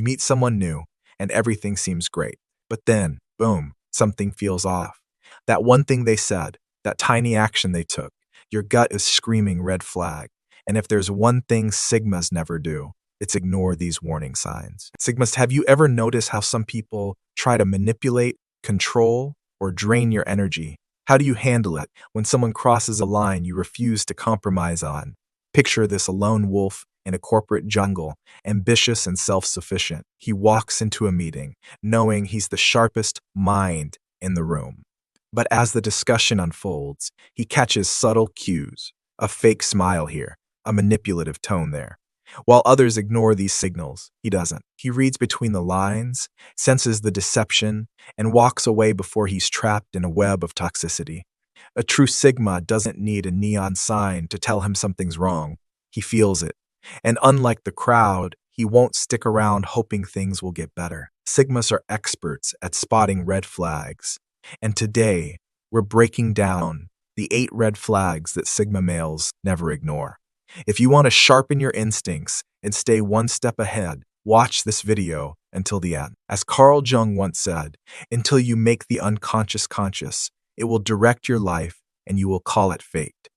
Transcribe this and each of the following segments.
meet someone new, and everything seems great. But then, boom, something feels off. That one thing they said, that tiny action they took, your gut is screaming red flag. And if there's one thing Sigmas never do, it's ignore these warning signs. Sigmas, have you ever noticed how some people try to manipulate, control, or drain your energy? How do you handle it when someone crosses a line you refuse to compromise on? Picture this: a lone wolf in a corporate jungle, ambitious and self-sufficient. He walks into a meeting, knowing he's the sharpest mind in the room. But as the discussion unfolds, he catches subtle cues, a fake smile here, a manipulative tone there. While others ignore these signals, he doesn't. He reads between the lines, senses the deception, and walks away before he's trapped in a web of toxicity. A true Sigma doesn't need a neon sign to tell him something's wrong. He feels it. And unlike the crowd, he won't stick around hoping things will get better. Sigmas are experts at spotting red flags. And today, we're breaking down the 8 red flags that Sigma males never ignore. If you want to sharpen your instincts and stay one step ahead, watch this video until the end. As Carl Jung once said, until you make the unconscious conscious, it will direct your life and you will call it fate.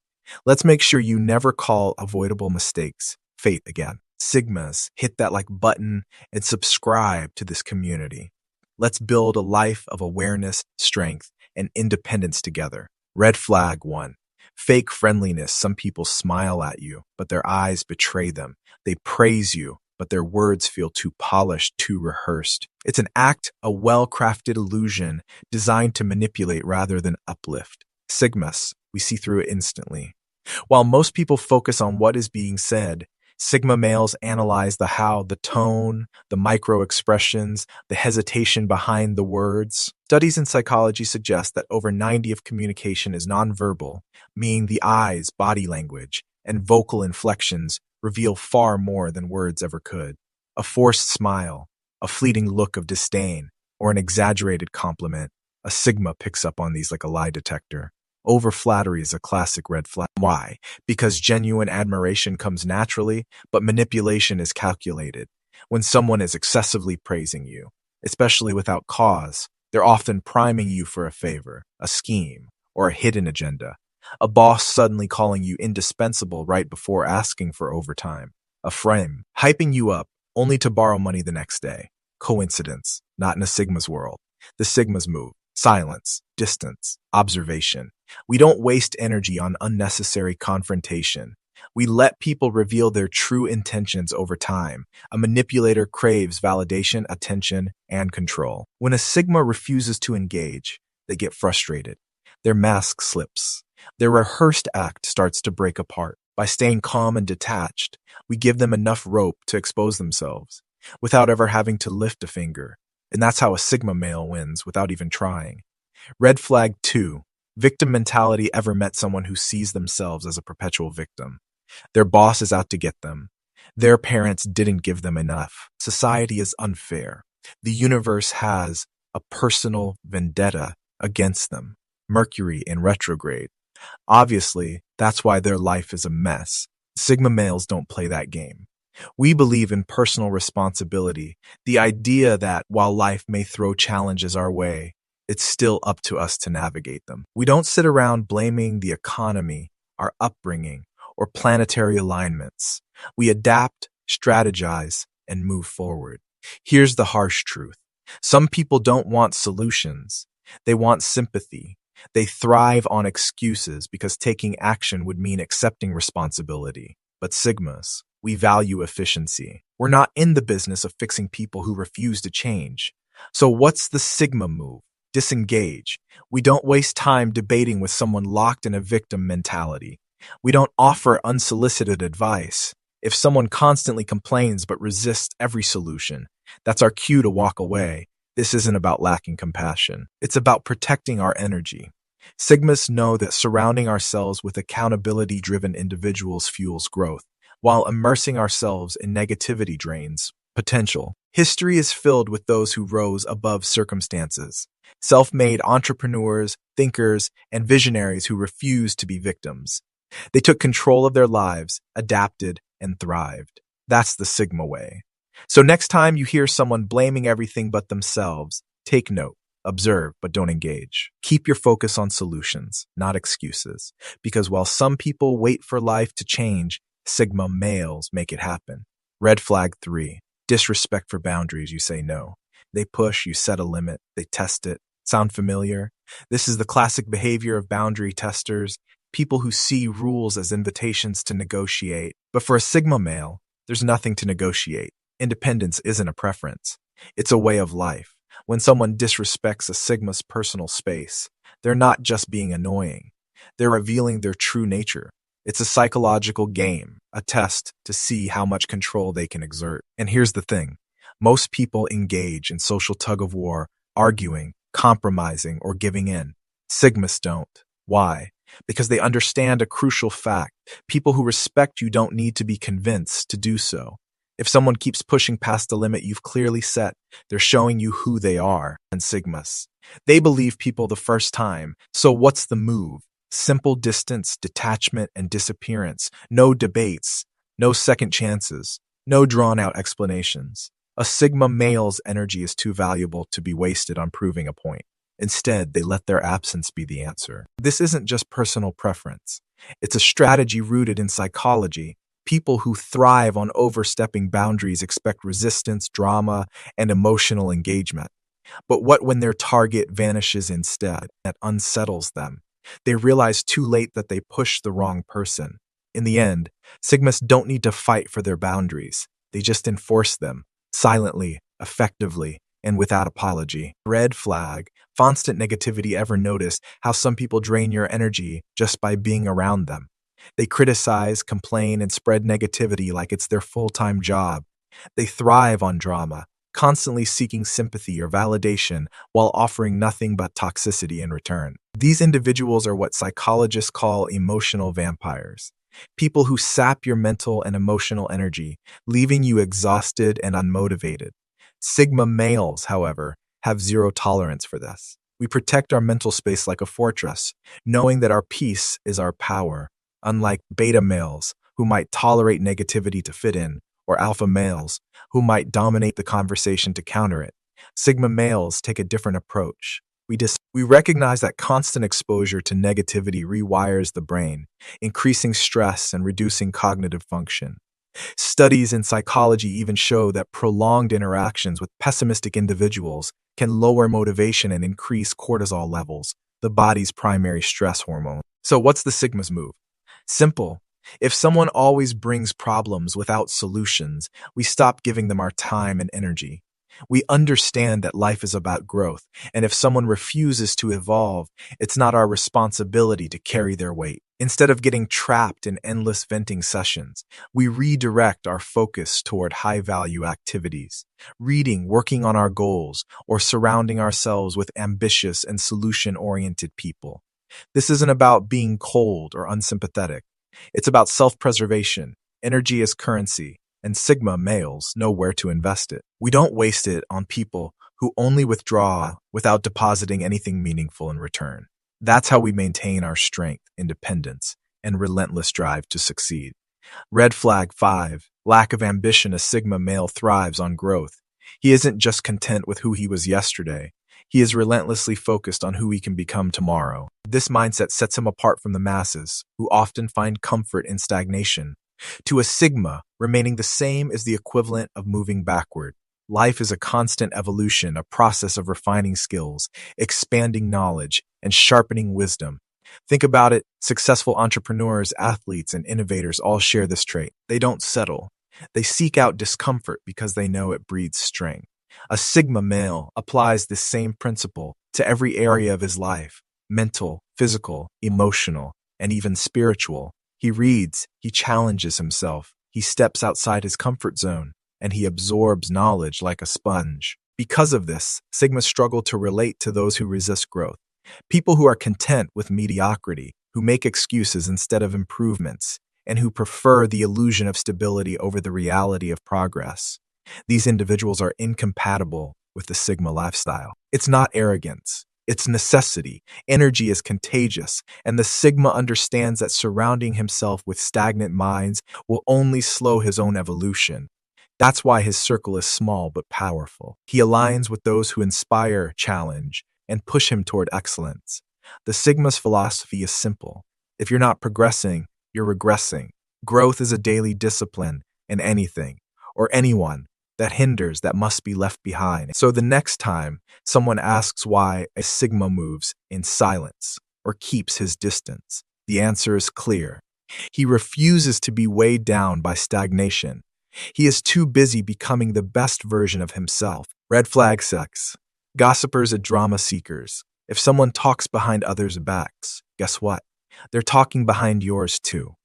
Let's make sure you never call avoidable mistakes fate again. Sigmas, hit that like button and subscribe to this community. Let's build a life of awareness, strength, and independence together. Red flag 1. Fake friendliness. Some people smile at you, but their eyes betray them. They praise you, but their words feel too polished, too rehearsed. It's an act, a well-crafted illusion designed to manipulate rather than uplift. Sigmas, we see through it instantly. While most people focus on what is being said, Sigma males analyze the how, the tone, the micro expressions, the hesitation behind the words. Studies in psychology suggest that over 90% of communication is nonverbal, meaning the eyes, body language, and vocal inflections reveal far more than words ever could. A forced smile, a fleeting look of disdain, or an exaggerated compliment, a Sigma picks up on these like a lie detector. Over-flattery is a classic red flag. Why? Because genuine admiration comes naturally, but manipulation is calculated. When someone is excessively praising you, especially without cause, they're often priming you for a favor, a scheme, or a hidden agenda. A boss suddenly calling you indispensable right before asking for overtime. A friend hyping you up only to borrow money the next day. Coincidence, not in a Sigma's world. The Sigmas move. Silence, distance, observation. We don't waste energy on unnecessary confrontation. We let people reveal their true intentions over time. A manipulator craves validation, attention, and control. When a Sigma refuses to engage, they get frustrated. Their mask slips. Their rehearsed act starts to break apart. By staying calm and detached, we give them enough rope to expose themselves without ever having to lift a finger. And that's how a Sigma male wins without even trying. Red flag 2. Victim mentality. Ever met someone who sees themselves as a perpetual victim? Their boss is out to get them. Their parents didn't give them enough. Society is unfair. The universe has a personal vendetta against them. Mercury in retrograde. Obviously, that's why their life is a mess. Sigma males don't play that game. We believe in personal responsibility, the idea that while life may throw challenges our way, it's still up to us to navigate them. We don't sit around blaming the economy, our upbringing, or planetary alignments. We adapt, strategize, and move forward. Here's the harsh truth. Some people don't want solutions. They want sympathy. They thrive on excuses because taking action would mean accepting responsibility. But Sigmas, we value efficiency. We're not in the business of fixing people who refuse to change. So what's the Sigma move? Disengage. We don't waste time debating with someone locked in a victim mentality. We don't offer unsolicited advice. If someone constantly complains but resists every solution, that's our cue to walk away. This isn't about lacking compassion. It's about protecting our energy. Sigmas know that surrounding ourselves with accountability-driven individuals fuels growth, while immersing ourselves in negativity drains potential. History is filled with those who rose above circumstances. Self-made entrepreneurs, thinkers, and visionaries who refused to be victims. They took control of their lives, adapted, and thrived. That's the Sigma way. So next time you hear someone blaming everything but themselves, take note, observe, but don't engage. Keep your focus on solutions, not excuses. Because while some people wait for life to change, Sigma males make it happen. Red flag 3. Disrespect for boundaries, you say no. They push, you set a limit, they test it. Sound familiar? This is the classic behavior of boundary testers, people who see rules as invitations to negotiate. But for a Sigma male, there's nothing to negotiate. Independence isn't a preference. It's a way of life. When someone disrespects a Sigma's personal space, they're not just being annoying. They're revealing their true nature. It's a psychological game, a test to see how much control they can exert. And here's the thing. Most people engage in social tug-of-war, arguing, compromising, or giving in. Sigmas don't. Why? Because they understand a crucial fact. People who respect you don't need to be convinced to do so. If someone keeps pushing past the limit you've clearly set, they're showing you who they are. And Sigmas, they believe people the first time. So what's the move? Simple distance, detachment, and disappearance. No debates, no second chances, no drawn-out explanations. A Sigma male's energy is too valuable to be wasted on proving a point. Instead, they let their absence be the answer. This isn't just personal preference. It's a strategy rooted in psychology. People who thrive on overstepping boundaries expect resistance, drama, and emotional engagement. But what when their target vanishes instead? That unsettles them. They realize too late that they pushed the wrong person. In the end, Sigmas don't need to fight for their boundaries. They just enforce them, silently, effectively, and without apology. Red flag. Constant negativity. Ever notice how some people drain your energy just by being around them? They criticize, complain, and spread negativity like it's their full-time job. They thrive on drama, constantly seeking sympathy or validation while offering nothing but toxicity in return. These individuals are what psychologists call emotional vampires. People who sap your mental and emotional energy, leaving you exhausted and unmotivated. Sigma males, however, have zero tolerance for this. We protect our mental space like a fortress, knowing that our peace is our power. Unlike beta males, who might tolerate negativity to fit in, or alpha males, who might dominate the conversation to counter it, Sigma males take a different approach. We recognize that constant exposure to negativity rewires the brain, increasing stress and reducing cognitive function. Studies in psychology even show that prolonged interactions with pessimistic individuals can lower motivation and increase cortisol levels, the body's primary stress hormone. So what's the Sigma's move? Simple. If someone always brings problems without solutions, we stop giving them our time and energy. We understand that life is about growth, and if someone refuses to evolve, it's not our responsibility to carry their weight. Instead of getting trapped in endless venting sessions, we redirect our focus toward high-value activities, reading, working on our goals, or surrounding ourselves with ambitious and solution-oriented people. This isn't about being cold or unsympathetic. It's about self-preservation. Energy is currency, and Sigma males know where to invest it. We don't waste it on people who only withdraw without depositing anything meaningful in return. That's how we maintain our strength, independence, and relentless drive to succeed. Red flag 5. Lack of ambition. A Sigma male thrives on growth. He isn't just content with who he was yesterday. He is relentlessly focused on who he can become tomorrow. This mindset sets him apart from the masses, who often find comfort in stagnation. To a Sigma, remaining the same is the equivalent of moving backward. Life is a constant evolution, a process of refining skills, expanding knowledge, and sharpening wisdom. Think about it. Successful entrepreneurs, athletes, and innovators all share this trait. They don't settle. They seek out discomfort because they know it breeds strength. A Sigma male applies this same principle to every area of his life: mental, physical, emotional, and even spiritual. He reads, he challenges himself, he steps outside his comfort zone, and he absorbs knowledge like a sponge. Because of this, Sigmas struggle to relate to those who resist growth. People who are content with mediocrity, who make excuses instead of improvements, and who prefer the illusion of stability over the reality of progress. These individuals are incompatible with the Sigma lifestyle. It's not arrogance. It's necessity. Energy is contagious, and the Sigma understands that surrounding himself with stagnant minds will only slow his own evolution. That's why his circle is small but powerful. He aligns with those who inspire, challenge, and push him toward excellence. The Sigma's philosophy is simple. If you're not progressing, you're regressing. Growth is a daily discipline, and anything, or anyone, that hinders that must be left behind. So the next time someone asks why a Sigma moves in silence or keeps his distance, the answer is clear. He refuses to be weighed down by stagnation. He is too busy becoming the best version of himself. Red flag 6. Gossipers and drama seekers. If someone talks behind others' backs, guess what? They're talking behind yours too.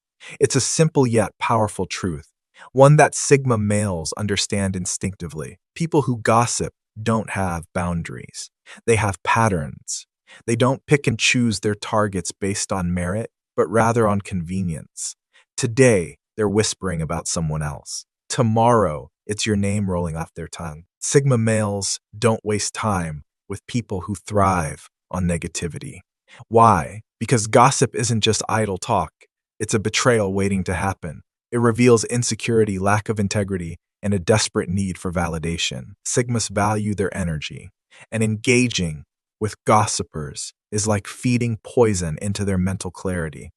It's a simple yet powerful truth, one that Sigma males understand instinctively. People who gossip don't have boundaries. They have patterns. They don't pick and choose their targets based on merit, but rather on convenience. Today, they're whispering about someone else. Tomorrow, it's your name rolling off their tongue. Sigma males don't waste time with people who thrive on negativity. Why? Because gossip isn't just idle talk. It's a betrayal waiting to happen. It reveals insecurity, lack of integrity, and a desperate need for validation. Sigmas value their energy, and engaging with gossipers is like feeding poison into their mental clarity.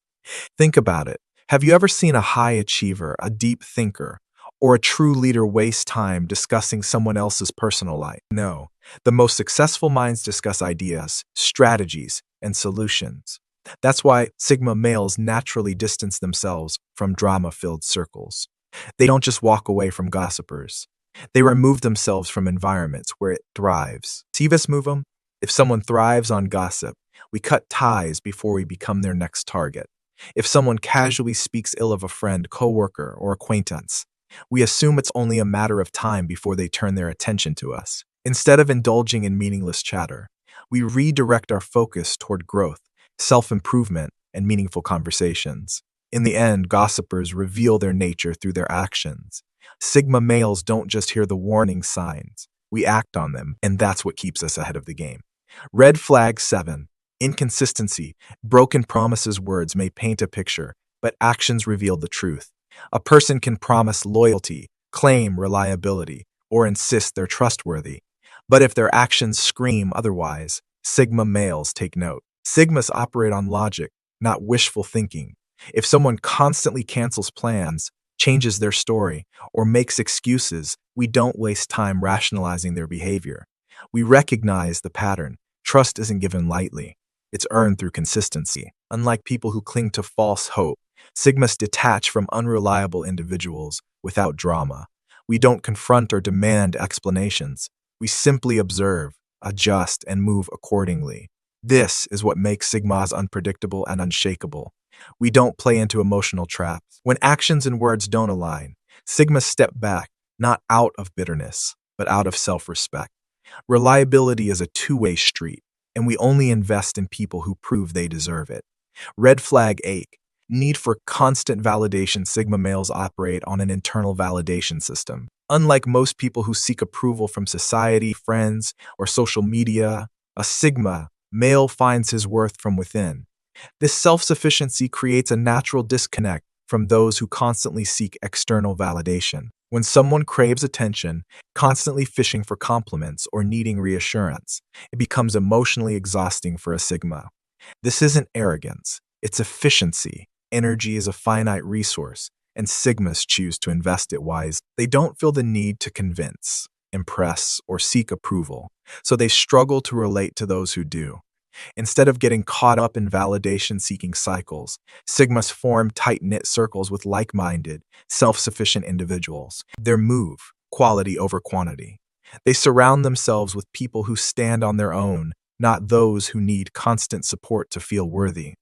Think about it. Have you ever seen a high achiever, a deep thinker, or a true leader waste time discussing someone else's personal life? No. The most successful minds discuss ideas, strategies, and solutions. That's why Sigma males naturally distance themselves from drama-filled circles. They don't just walk away from gossipers. They remove themselves from environments where it thrives. See this move 'em? If someone thrives on gossip, we cut ties before we become their next target. If someone casually speaks ill of a friend, coworker, or acquaintance, we assume it's only a matter of time before they turn their attention to us. Instead of indulging in meaningless chatter, we redirect our focus toward growth, self-improvement, and meaningful conversations. In the end, gossipers reveal their nature through their actions. Sigma males don't just hear the warning signs, we act on them, and that's what keeps us ahead of the game. Red flag 7. Inconsistency. Broken promises. Words may paint a picture, but actions reveal the truth. A person can promise loyalty, claim reliability, or insist they're trustworthy. But if their actions scream otherwise, Sigma males take note. Sigmas operate on logic, not wishful thinking. If someone constantly cancels plans, changes their story, or makes excuses, we don't waste time rationalizing their behavior. We recognize the pattern. Trust isn't given lightly. It's earned through consistency. Unlike people who cling to false hope, Sigmas detach from unreliable individuals without drama. We don't confront or demand explanations. We simply observe, adjust, and move accordingly. This is what makes Sigmas unpredictable and unshakable. We don't play into emotional traps. When actions and words don't align, Sigmas step back, not out of bitterness, but out of self-respect. Reliability is a two-way street, and we only invest in people who prove they deserve it. Red flag 8. Need for constant validation. Sigma males operate on an internal validation system. Unlike most people who seek approval from society, friends, or social media, a Sigma male finds his worth from within. This self-sufficiency creates a natural disconnect from those who constantly seek external validation. When someone craves attention, constantly fishing for compliments or needing reassurance, it becomes emotionally exhausting for a Sigma. This isn't arrogance, it's efficiency. Energy is a finite resource, and Sigmas choose to invest it wisely. They don't feel the need to convince, impress, or seek approval, so they struggle to relate to those who do. Instead of getting caught up in validation-seeking cycles, Sigmas form tight-knit circles with like-minded, self-sufficient individuals. Their move, quality over quantity. They surround themselves with people who stand on their own, not those who need constant support to feel worthy.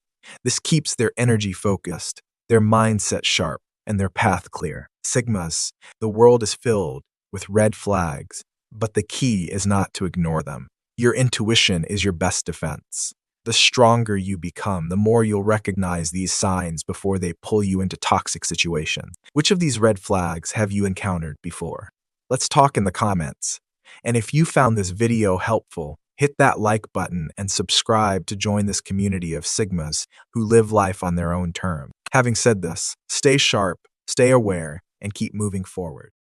This keeps their energy focused, their mindset sharp, and their path clear. Sigmas, the world is filled with red flags, but the key is not to ignore them. Your intuition is your best defense. The stronger you become, the more you'll recognize these signs before they pull you into toxic situations. Which of these red flags have you encountered before? Let's talk in the comments. And if you found this video helpful, hit that like button and subscribe to join this community of Sigmas who live life on their own terms. Having said this, stay sharp, stay aware, and keep moving forward.